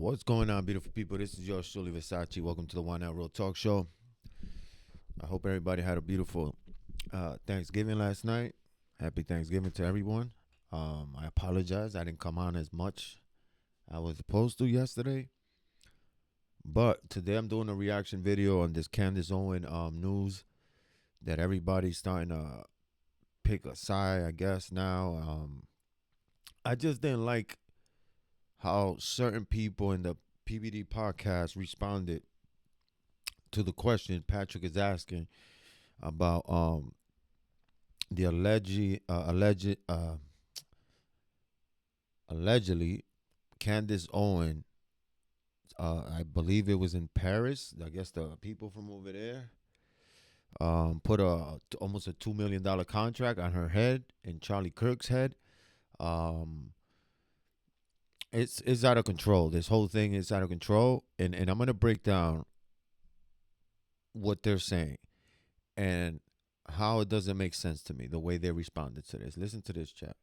What's going on, beautiful people? This is yours, truly, Versace. Welcome to the One Out Real Talk Show. I hope everybody had a beautiful Thanksgiving last night. Happy Thanksgiving to everyone. I apologize. I didn't come on as much I was supposed to yesterday. But today I'm doing a reaction video on this Candace Owens news that everybody's starting to pick a side, I guess, now. I just didn't like how certain people in the PBD podcast responded to the question Patrick is asking about the allegedly Candace Owens. I believe it was in Paris. I guess the people from over there put almost a $2 million contract on her head and Charlie Kirk's head. It's out of control. This whole thing is out of control, and I'm gonna break down what they're saying and how it doesn't make sense to me the way they responded to this. Listen to this, chat.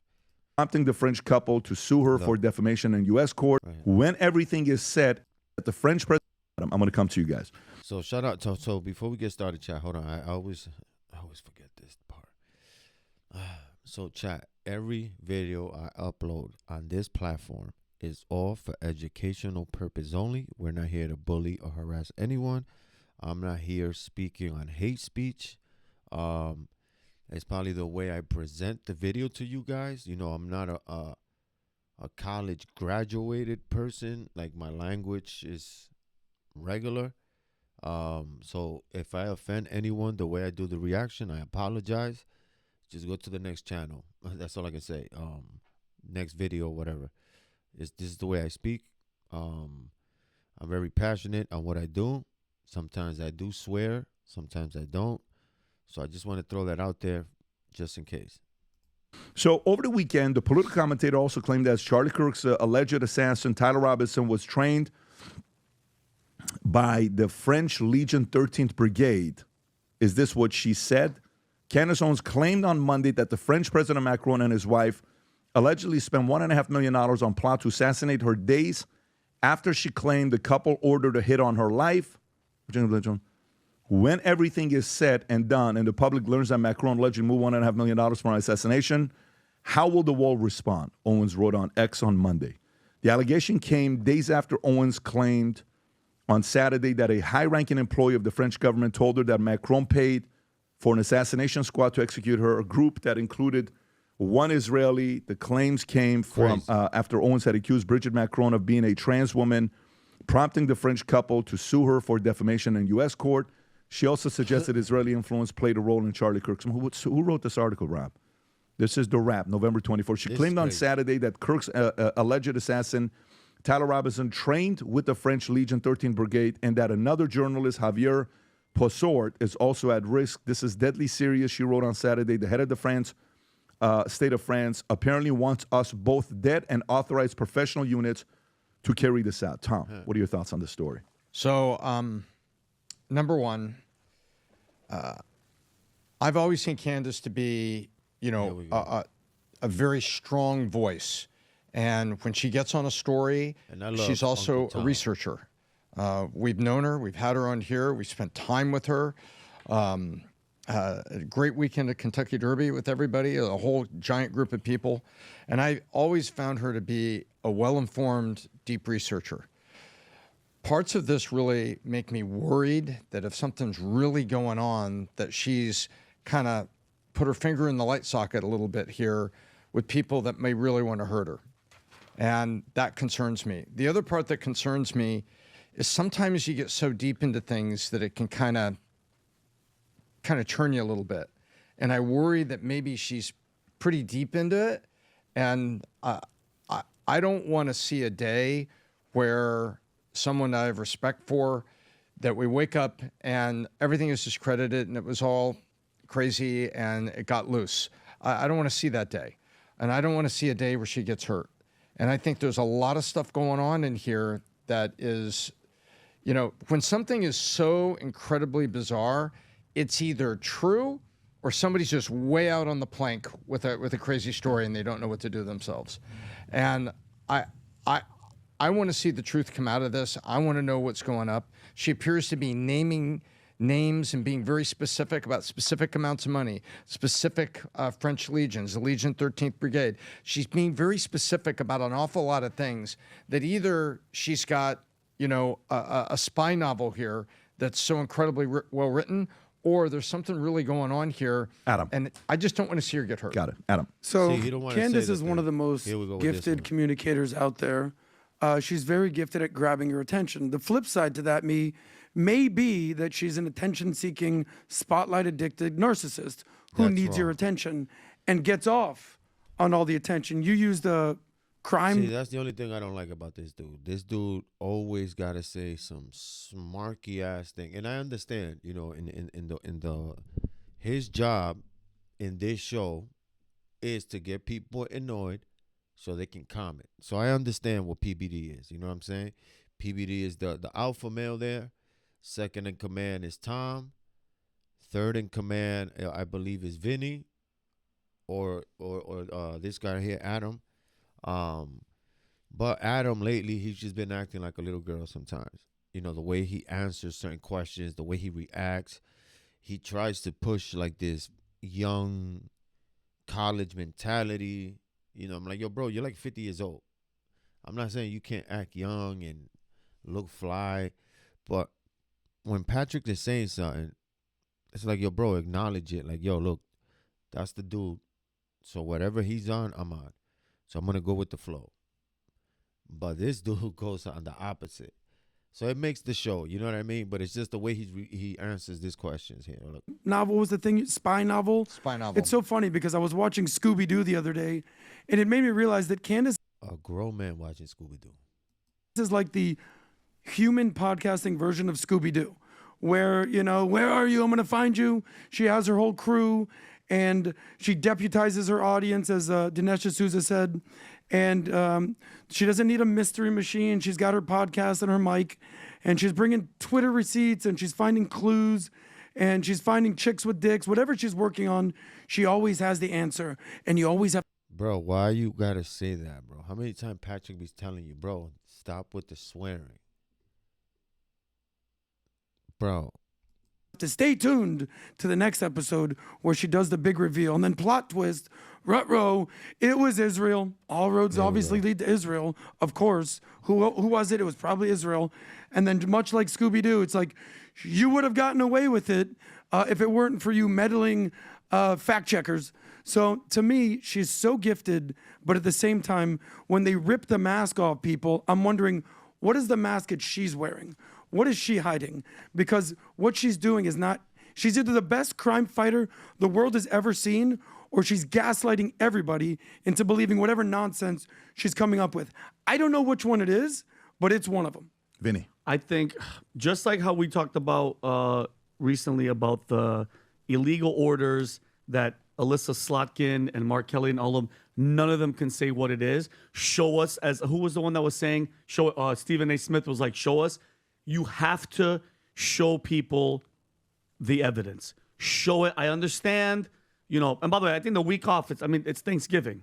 Prompting the French couple to sue her for defamation in U.S. court. Right. When everything is set, at the French president, I'm going to come to you guys. So shout out. So before we get started, chat, hold on. I always forget this part. So chat, every video I upload on this platform is all for educational purpose only. We're not here to bully or harass anyone. I'm not here speaking on hate speech. It's probably the way I present the video to you guys. You know, I'm not a college graduated person. Like, my language is regular. So if I offend anyone the way I do the reaction, I apologize. Just go to the next channel. That's all I can say. Next video, whatever. This is the way I speak. I'm very passionate on what I do. Sometimes I do swear. Sometimes I don't. So I just want to throw that out there just in case. So over the weekend, the political commentator also claimed that Charlie Kirk's alleged assassin, Tyler Robinson, was trained by the French Legion 13th Brigade. Is this what she said? Candace Owens claimed on Monday that the French President Macron and his wife allegedly spent $1.5 million on plot to assassinate her days after she claimed the couple ordered a hit on her life. When everything is said and done and the public learns that Macron allegedly moved $1.5 million for an assassination, how will the world respond? Owens wrote on X on Monday. The allegation came days after Owens claimed on Saturday that a high-ranking employee of the French government told her that Macron paid for an assassination squad to execute her, a group that included one Israeli. The claims came from after Owens had accused Brigitte Macron of being a trans woman, prompting the French couple to sue her for defamation in U.S. court. She also suggested Israeli influence played a role in Charlie Kirk's. Who wrote this article, Rob? This is The Wrap, November 24th. She claimed on Saturday that Kirk's alleged assassin, Tyler Robinson, trained with the French Legion 13th Brigade, and that another journalist, Javier Possort, is also at risk. This is deadly serious, she wrote on Saturday. The head of the state of France apparently wants us both dead and authorized professional units to carry this out. Tom, what are your thoughts on this story? So, number one, I've always seen Candace to be, you know, a very strong voice. And when she gets on a story, she's also a researcher. We've known her. We've had her on here. We spent time with her. A great weekend at Kentucky Derby with everybody, a whole giant group of people. And I always found her to be a well-informed, deep researcher. Parts of this really make me worried that if something's really going on, that she's kind of put her finger in the light socket a little bit here with people that may really want to hurt her. And that concerns me. The other part that concerns me is sometimes you get so deep into things that it can kind of churn you a little bit. And I worry that maybe she's pretty deep into it. And I don't want to see a day where someone I have respect for, that we wake up and everything is discredited and it was all crazy and it got loose. I don't want to see that day. And I don't want to see a day where she gets hurt. And I think there's a lot of stuff going on in here that is, you know, when something is so incredibly bizarre, it's either true or somebody's just way out on the plank with a crazy story and they don't know what to do themselves. And I want to see the truth come out of this. I want to know what's going up. She appears to be naming names and being very specific about specific amounts of money, specific French legions, the Legion 13th Brigade. She's being very specific about an awful lot of things that either she's got, a spy novel here that's so incredibly well written, or there's something really going on here. Adam. And I just don't want to see her get hurt. Got it. Adam. So Candace is one of the most gifted communicators out there. She's very gifted at grabbing your attention. The flip side to that may be that she's an attention-seeking, spotlight-addicted narcissist who needs your attention and gets off on all the attention. You use the crime. See, that's the only thing I don't like about this dude. This dude always got to say some smarky ass thing, and I understand. His job in this show is to get people annoyed so they can comment. So I understand what PBD is. You know what I'm saying? PBD is the alpha male there. Second in command is Tom. Third in command, I believe, is Vinny, or this guy here, Adam. But Adam lately, he's just been acting like a little girl sometimes. The way he answers certain questions, the way he reacts. He tries to push like this young college mentality. I'm like, yo, bro, you're like 50 years old. I'm not saying you can't act young and look fly, but when Patrick is saying something, it's like, yo, bro, acknowledge it. Like, yo, look, that's the dude. So whatever he's on, I'm on. So I'm going to go with the flow. But this dude goes on the opposite. So it makes the show, you know what I mean? But it's just the way he answers these questions here. Look. Novel was the thing, spy novel. Spy novel. It's so funny because I was watching Scooby-Doo the other day, and it made me realize that Candace... A grown man watching Scooby-Doo. This is like the human podcasting version of Scooby-Doo, where, where are you? I'm going to find you. She has her whole crew, and she deputizes her audience, as Dinesh D'Souza said. And she doesn't need a mystery machine. She's got her podcast and her mic, and she's bringing Twitter receipts, and she's finding clues, and she's finding chicks with dicks. Whatever she's working on, she always has the answer, and you always have... Bro, why you got to say that, bro? How many times Patrick be telling you, bro, stop with the swearing? Bro. To stay tuned to the next episode where she does the big reveal. And then plot twist, ruh-roh, it was Israel. All roads obviously lead to Israel, of course. Who was it? It was probably Israel. And then much like Scooby-Doo, it's like, you would have gotten away with it if it weren't for you meddling fact checkers. So to me, she's so gifted, but at the same time, when they rip the mask off people, I'm wondering, what is the mask that she's wearing? What is she hiding? Because what she's doing is not, she's either the best crime fighter the world has ever seen, or she's gaslighting everybody into believing whatever nonsense she's coming up with. I don't know which one it is, but it's one of them. Vinny. I think just like how we talked about recently about the illegal orders that Alyssa Slotkin and Mark Kelly and all of them, none of them can say what it is. Show us, as who was the one that was saying, Stephen A. Smith was like, show us. You have to show people the evidence. Show it. I understand, and by the way, I think the week off, it's Thanksgiving.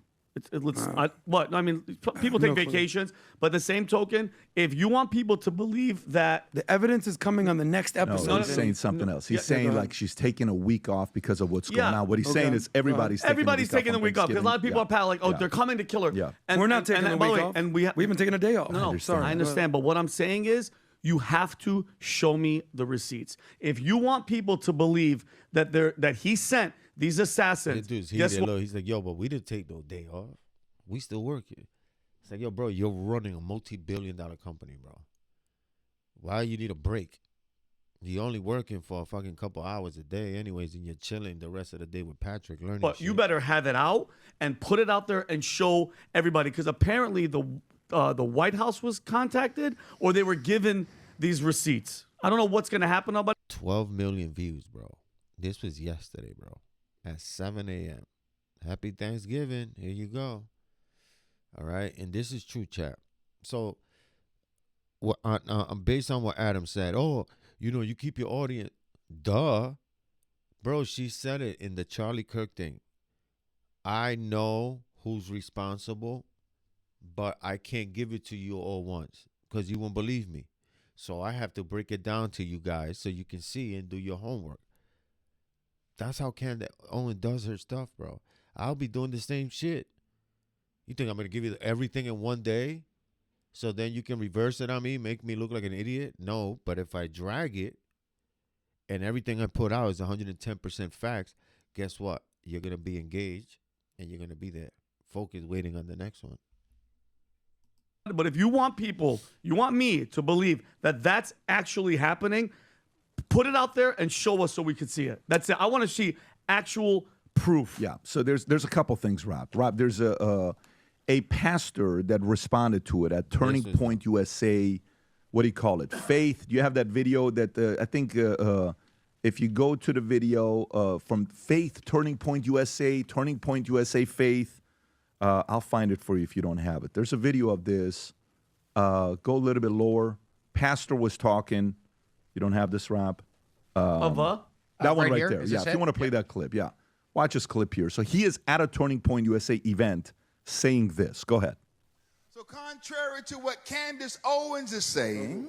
People take vacations, but at the same token, if you want people to believe that the evidence is coming on the next episode. No, he's saying something else. He's saying like she's taking a week off because of what's going on. What he's saying is everybody's taking the week off because a lot of people are they're coming to kill her. Yeah. And we're not taking a week off. And we haven't taken a day off. No, sorry. I understand, but what I'm saying is, you have to show me the receipts. If you want people to believe that he sent these assassins, he's like, yo, but we didn't take no day off. We still working. It's like, yo, bro, you're running a multi-billion-dollar company, bro. Why you need a break? You're only working for a fucking couple hours a day anyways, and you're chilling the rest of the day with Patrick learning But shit. You better have it out and put it out there and show everybody, because apparently the White House was contacted, or they were given these receipts. I don't know what's going to happen, but 12 million views, bro. This was yesterday, bro, at 7 a.m. Happy Thanksgiving. Here you go. All right, and this is true, chat. So, based on what Adam said, you keep your audience. Duh. Bro, she said it in the Charlie Kirk thing. I know who's responsible. but I can't give it to you all once because you won't believe me. So I have to break it down to you guys so you can see and do your homework. That's how Candace Owens does her stuff, bro. I'll be doing the same shit. You think I'm going to give you everything in one day so then you can reverse it on me, make me look like an idiot? No, but if I drag it and everything I put out is 110% facts, guess what? You're going to be engaged and you're going to be there, focused, waiting on the next one. But if you want people, you want me to believe that that's actually happening, put it out there and show us so we can see it. That's it. I want to see actual proof. Yeah. So there's a couple things, Rob. Rob, there's a pastor that responded to it at Turning Point USA. What do you call it? Faith. Do you have that video that I think if you go to the video from Faith, Turning Point USA Faith, I'll find it for you if you don't have it. There's a video of this. Go a little bit lower. Pastor was talking. You don't have this, Rob? Of that one right here? there. Is Yeah, this if you it? want to play that clip, yeah. Watch this clip here. So he is at a Turning Point USA event saying this. Go ahead. So contrary to what Candace Owens is saying,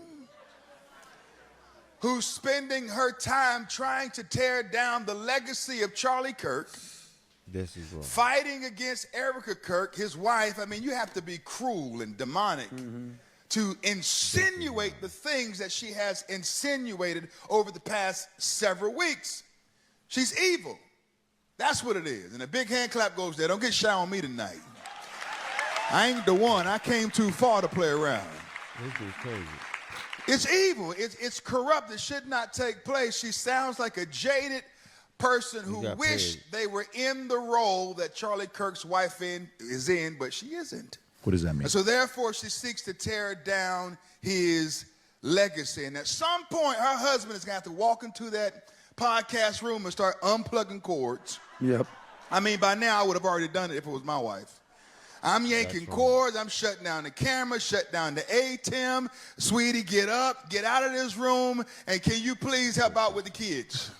who's spending her time trying to tear down the legacy of Charlie Kirk, This is wrong. fighting against Erica Kirk, his wife. I mean, you have to be cruel and demonic to insinuate the things that she has insinuated over the past several weeks. She's evil. That's what it is. And a big hand clap goes there. Don't get shy on me tonight. I ain't the one. I came too far to play around. This is crazy. It's evil. It's corrupt. It should not take place. She sounds like a jaded person who got wished paid. they were in the role that Charlie Kirk's wife is in, but she isn't. What does that mean? And so therefore, she seeks to tear down his legacy. And at some point, her husband is going to have to walk into that podcast room and start unplugging cords. Yep. I mean, by now, I would have already done it if it was my wife. I'm yanking cords. I'm shutting down the camera, shut down the ATEM. Sweetie, get up, get out of this room, and can you please help out with the kids?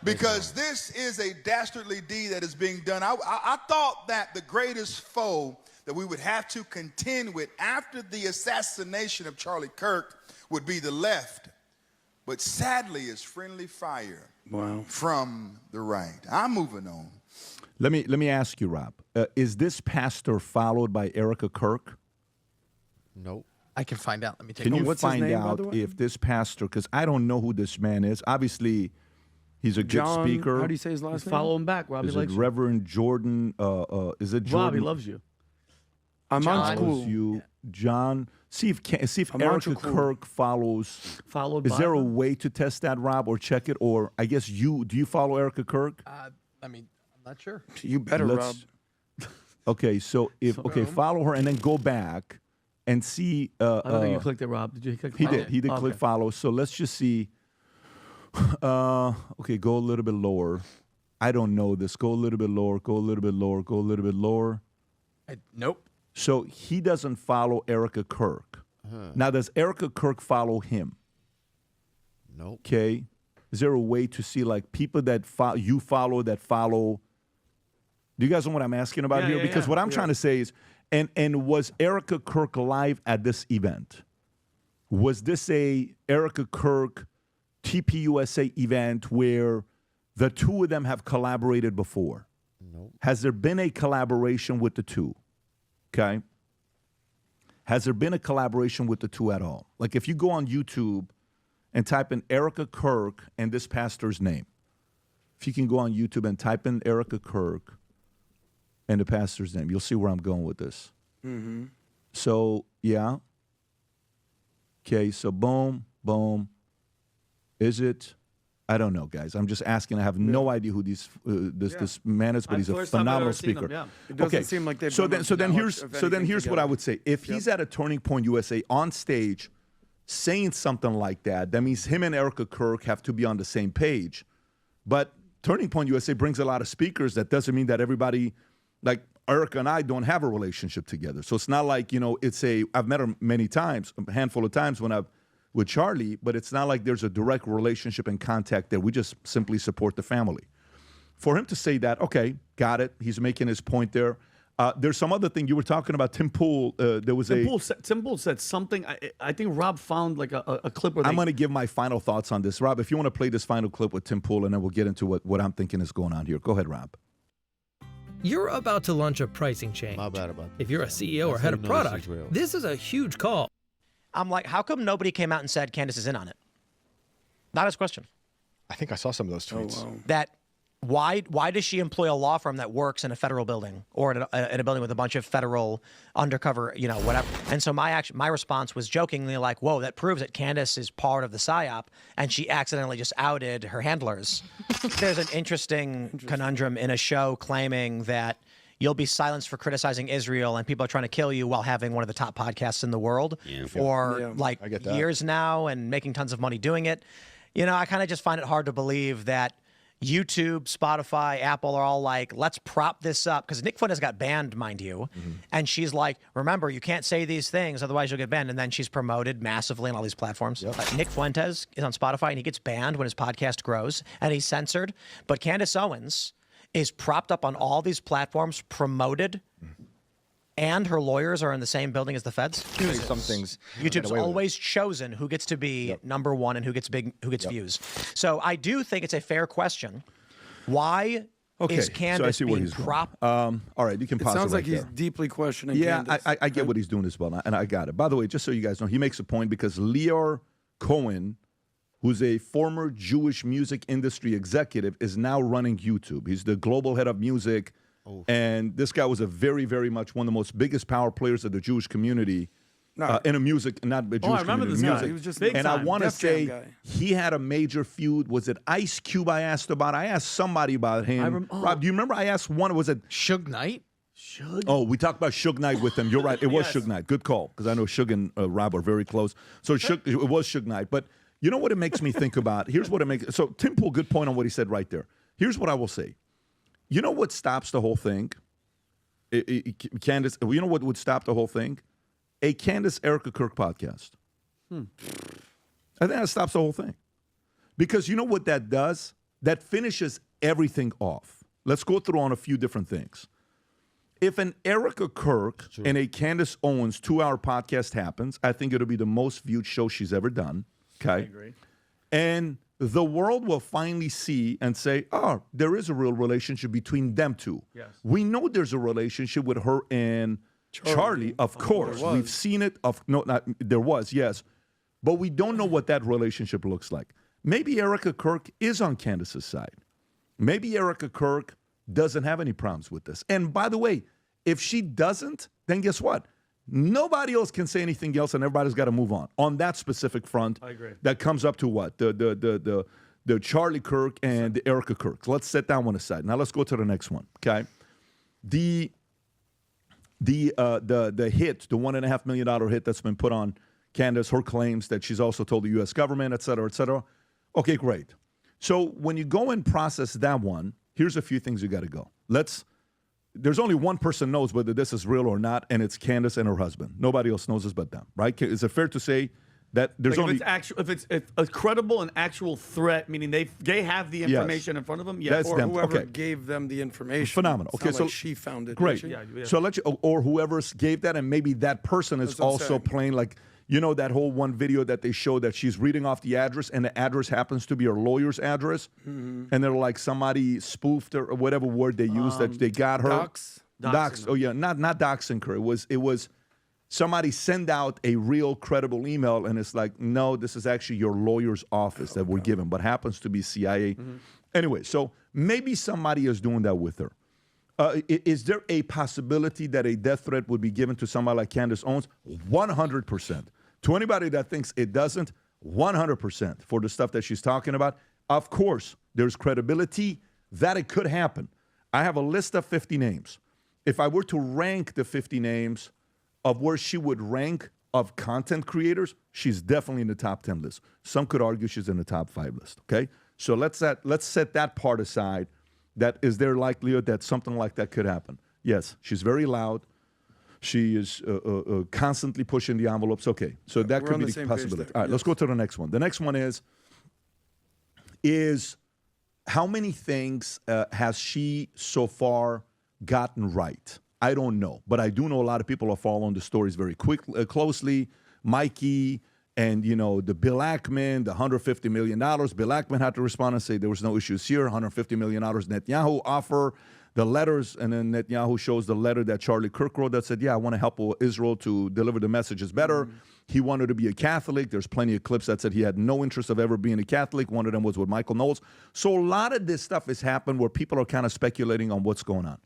Because this is a dastardly deed that is being done. I thought that the greatest foe that we would have to contend with after the assassination of Charlie Kirk would be the left. But sadly, it's friendly fire from the right. I'm moving on. Let me ask you, Rob. Is this pastor followed by Erica Kirk? Nope. I can find out. Let me take Can a you look. what's his find name, by out the way? if this pastor, because I don't know who this man is. Obviously, he's a good John, speaker. how do you say his last name? Follow him back. Robbie Is it likes you. Reverend Jordan? Is it Jordan? Robbie loves you. I'm John. on Follows school. you, John. See if I'm Erica not cool. Kirk follows. Followed Is by there a him. way to test that, Rob, or check it? Or I guess do you follow Erica Kirk? I mean, I'm not sure. You better, Rob. Let's- Okay, so follow her and then go back and see. I don't think you clicked it, Rob. Did you click He follow? did. He did Okay. click follow. So let's just see. Okay, go a little bit lower. I don't know this. Go a little bit lower. Go a little bit lower. Go a little bit lower. Nope. So he doesn't follow Erica Kirk. Now, does Erica Kirk follow him? Nope. Okay. Is there a way to see like people that you follow that follow? Do you guys know what I'm asking about Yeah, here? yeah, Because yeah, what I'm yeah. trying to say is, and was Erica Kirk live at this event? Was this a Erica Kirk TPUSA event where the two of them have collaborated before? Nope. Has there been a collaboration with the two? Okay. Has there been a collaboration with the two at all? Like if you go on YouTube and type in Erica Kirk and this pastor's name, if you can go on YouTube and type in Erica Kirk and the pastor's name, you'll see where I'm going with this. Mm-hmm. So, yeah. Okay, so boom, boom. Is it? I don't know, guys. I'm just asking. I have no idea who this man is, but he's a First time I've phenomenal ever seen him, speaker. yeah. It doesn't Okay, seem like they've so done then, so then much here's of so then anything here's what I together. would say. If he's at a Turning Point USA on stage saying something like that, that means him and Erica Kirk have to be on the same page. But Turning Point USA brings a lot of speakers. That doesn't mean that everybody, like Erica and I, don't have a relationship together. So it's not like, I've met her many times, a handful of times with Charlie, but it's not like there's a direct relationship and contact there. We just simply support the family. For him to say that, okay, got it. He's making his point there. There's some other thing you were talking about. Tim Pool. There was Tim Pool said something. I think Rob found like a clip where I'm going to give my final thoughts on this. Rob, if you want to play this final clip with Tim Pool, and then we'll get into what I'm thinking is going on here. Go ahead, Rob. You're about to launch a pricing change. My bad about that. If you're a CEO or head of product, this is a huge call. I'm like, how come nobody came out and said Candace is in on it? Not his question. I think I saw some of those tweets. Oh, wow. That why does she employ a law firm that works in a federal building or in a building with a bunch of federal undercover, whatever? And so my response was jokingly like, whoa, that proves that Candace is part of the PSYOP and she accidentally just outed her handlers. There's an interesting conundrum in a show claiming that you'll be silenced for criticizing Israel and people are trying to kill you while having one of the top podcasts in the world for like years now and making tons of money doing it. I kind of just find it hard to believe that YouTube, Spotify, Apple are all like, let's prop this up. Because Nick Fuentes got banned, mind you. And she's like, remember, you can't say these things, otherwise you'll get banned. And then she's promoted massively on all these platforms. Nick Fuentes is on Spotify, and he gets banned when his podcast grows, and he's censored. But Candace Owens is propped up on all these platforms, promoted, and her lawyers are in the same building as the feds. Some things. YouTube's always chosen who gets to be number one and who gets views. So I do think it's a fair question. Why is Candace being propped? All right, you can pause it sounds like right he's there. deeply questioning Yeah, Candace. I get what he's doing as well, and I got it. By the way, just so you guys know, he makes a point because Lior Cohen, who's a former Jewish music industry executive, is now running YouTube. He's the global head of music. And this guy was a very, very much one of the most biggest power players of the Jewish community in a music, not a Jewish I remember community. this guy. Music. He was just big and time. I want to Def Jam say guy. he had a major feud. Was it Ice Cube I asked about? I asked somebody about him. Rob, do you remember I asked one? Was it Suge Knight? Oh, we talked about Suge Knight with him. You're right. It was Suge Knight. Good call, because I know Suge and Rob are very close. So it was Suge Knight. But you know what it makes me think about? Here's what it makes. So Tim Pool, good point on what he said right there. Here's what I will say. You know what stops the whole thing? Candace, you know what would stop the whole thing? A Candace Erica Kirk podcast. I think that stops the whole thing. Because you know what that does? That finishes everything off. Let's go through on a few different things. If an Erica Kirk and a Candace Owens 2-hour podcast happens, I think it'll be the most viewed show she's ever done. Okay. I agree. And the world will finally see and say, oh, there is a real relationship between them two. Yes. We know there's a relationship with her and Charlie, of course. We've seen it. There was, yes. But we don't know what that relationship looks like. Maybe Erica Kirk is on Candace's side. Maybe Erica Kirk doesn't have any problems with this. And by the way, if she doesn't, then guess what? Nobody else can say anything else, and everybody's got to move on that specific front. I agree. That comes up to what? The Charlie Kirk and the Erica Kirk. Let's set that one aside. Now let's go to the next one. Okay, the hit, the $1.5 million hit that's been put on Candace, her claims that she's also told the U.S. government, et cetera, et cetera. Okay, great. So when you go and process that one, here's a few things you got to go. There's only one person knows whether this is real or not, and it's Candace and her husband. Nobody else knows this but them, right? Is it fair to say that there's only if it's a credible and actual threat, meaning they have the information in front of them, That's or them. whoever gave them the information. Phenomenal. It's Okay, not so like she found it. great. did she? Yeah. So or whoever gave that, and maybe that person is That's what I'm also saying. playing like. You know that whole one video that they show that she's reading off the address, and the address happens to be her lawyer's address, and they're like somebody spoofed her or whatever word they used that they got her. Dox. Oh yeah, not doxing her. It was somebody send out a real credible email, and it's like, no, this is actually your lawyer's office that we're given, but happens to be CIA. Anyway, so maybe somebody is doing that with her. Is there a possibility that a death threat would be given to somebody like Candace Owens? 100%. To anybody that thinks it doesn't, 100% for the stuff that she's talking about. Of course, there's credibility that it could happen. I have a list of 50 names. If I were to rank the 50 names of where she would rank of content creators, she's definitely in the top 10 list. Some could argue she's in the top 5 list, okay? So let's set that part aside. That is there likelihood that something like that could happen? Yes, she's very loud. She is constantly pushing the envelopes. Okay, so that could be the possibility. All right, let's go to the next one. The next one is how many things has she so far gotten right? I don't know. But I do know a lot of people are following the stories very closely. Mikey and, the Bill Ackman, the $150 million. Bill Ackman had to respond and say there was no issues here. $150 million Netanyahu offer. The letters, and then Netanyahu shows the letter that Charlie Kirk wrote that said, yeah, I want to help Israel to deliver the messages better. He wanted to be a Catholic. There's plenty of clips that said he had no interest of ever being a Catholic. One of them was with Michael Knowles. So a lot of this stuff has happened where people are kind of speculating on what's going on.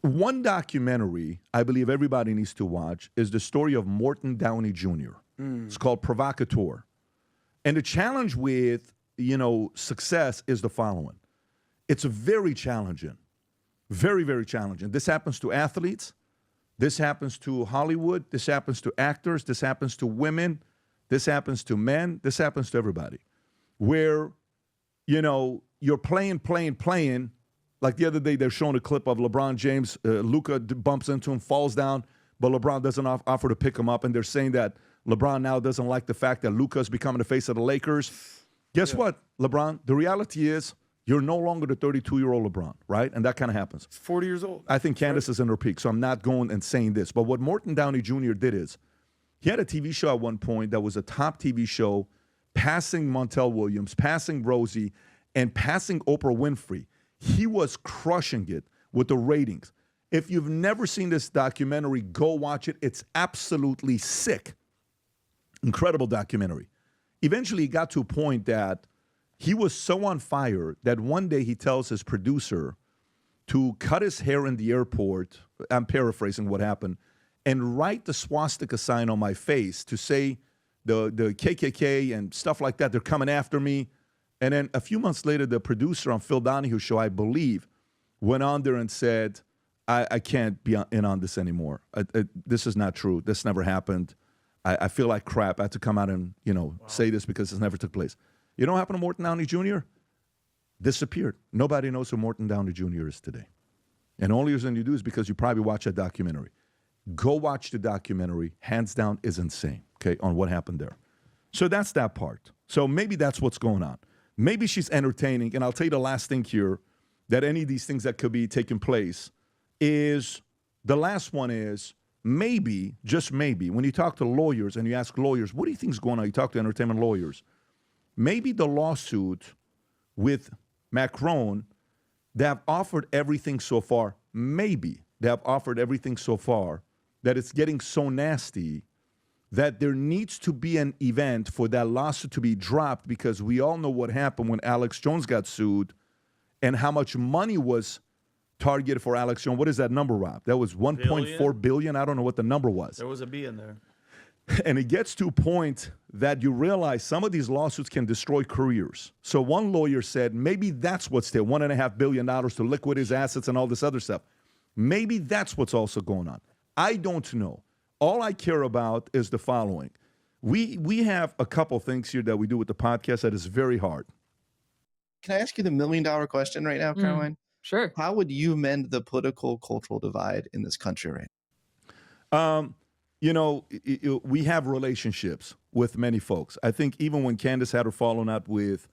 One documentary I believe everybody needs to watch is the story of Morton Downey Jr. It's called Provocateur. And the challenge with, success is the following. It's very challenging, very, very challenging. This happens to athletes. This happens to Hollywood. This happens to actors. This happens to women. This happens to men. This happens to everybody. Where, you're playing. Like the other day, they're showing a clip of LeBron James. Luka bumps into him, falls down, but LeBron doesn't offer to pick him up. And they're saying that LeBron now doesn't like the fact that Luka's becoming the face of the Lakers. Guess what, LeBron? The reality is, you're no longer the 32-year-old LeBron, right? And that kind of happens. He's 40 years old. I think Candace is in her peak, so I'm not going and saying this. But what Morton Downey Jr. did is he had a TV show at one point that was a top TV show, passing Montel Williams, passing Rosie, and passing Oprah Winfrey. He was crushing it with the ratings. If you've never seen this documentary, go watch it. It's absolutely sick. Incredible documentary. Eventually, he got to a point that he was so on fire that one day he tells his producer to cut his hair in the airport, I'm paraphrasing what happened, and write the swastika sign on my face to say the KKK and stuff like that, they're coming after me. And then a few months later, the producer on Phil Donahue's show, I believe, went on there and said, I can't be in on this anymore. This is not true. This never happened. I feel like crap. I had to come out and, say this because this never took place. You know what happened to Morton Downey Jr.? Disappeared. Nobody knows who Morton Downey Jr. is today. And the only reason you do is because you probably watch a documentary. Go watch the documentary. Hands down is insane, okay, on what happened there. So that's that part. So maybe that's what's going on. Maybe she's entertaining. And I'll tell you the last thing here, that any of these things that could be taking place is, the last one is, maybe, just maybe, when you talk to lawyers and you ask lawyers, what do you think is going on? You talk to entertainment lawyers. Maybe the lawsuit with Macron, they have offered everything so far. Maybe they have offered everything so far that it's getting so nasty that there needs to be an event for that lawsuit to be dropped, because we all know what happened when Alex Jones got sued and how much money was targeted for Alex Jones. What is that number, Rob? That was $1.4 billion. I don't know what the number was. There was a B in there. And it gets to a point that you realize some of these lawsuits can destroy careers. So one lawyer said, maybe that's what's there, $1.5 billion to liquidate his assets and all this other stuff. Maybe that's what's also going on. I don't know. All I care about is the following. We have a couple things here that we do with the podcast that is very hard. Can I ask you the $1 million question right now, Caroline? Sure. How would you mend the political cultural divide in this country right now? We have relationships with many folks. I think even when Candace had her falling out with